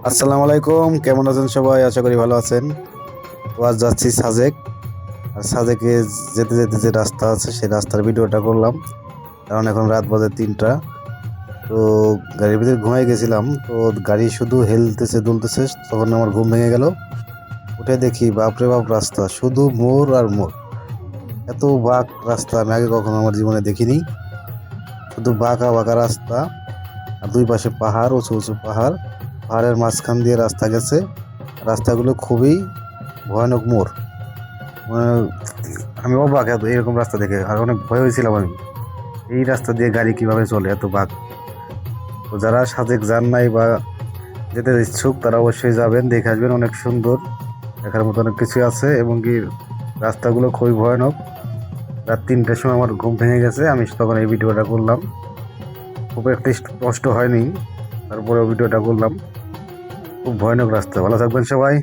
আসসালামু আলাইকুম, কেমন আছেন সবাই? আশা করি ভালো আছেন। তো আজ যাচ্ছি সাজেক। আর সাজেকে যেতে যেতে যে রাস্তা আছে সেই রাস্তার ভিডিওটা করলাম, কারণ এখন রাত বাজে 3টা। তো গাড়ির ভিতরে ঘুমাই গেছিলাম, তো গাড়ি শুধু হেলতেছে দুলতেছে, তখন আমার ঘুম ভেঙে গেল। উঠে দেখি বাপরে বাপ, রাস্তা শুধু মোড় আর মোড়। এত বাঁক রাস্তা আমি আগে কখনো আমার জীবনে দেখিনি। শুধু বাঁকা বাঁকা রাস্তা, আর দুই পাশে পাহাড়, উঁচু উঁচু পাহাড়। পাহাড়ের মাঝখান দিয়ে রাস্তা গেছে। রাস্তাগুলো খুবই ভয়ানক মোড়। মানে আমি অবাক এত এরকম রাস্তা দেখে, আর অনেক ভয় হয়েছিলাম আমি, এই রাস্তা দিয়ে গাড়ি কিভাবে চলে এত বাঁক। তো যারা সাজেক যান নাই বা যেতে ইচ্ছুক তারা অবশ্যই যাবেন, দেখে আসবেন। অনেক সুন্দর, দেখার মতো অনেক কিছু আছে, এবং কি রাস্তাগুলো খুবই ভয়ানক। রাত 3টার সময় আমার ঘুম ভেঙে গেছে, আমি তখন এই ভিডিওটা করলাম। খুব একটা কষ্ট হয়নি, তারপরে ভিডিওটা করলাম। খুব ভয়ানক রাস্তা। ভালো থাকবেন সবাই।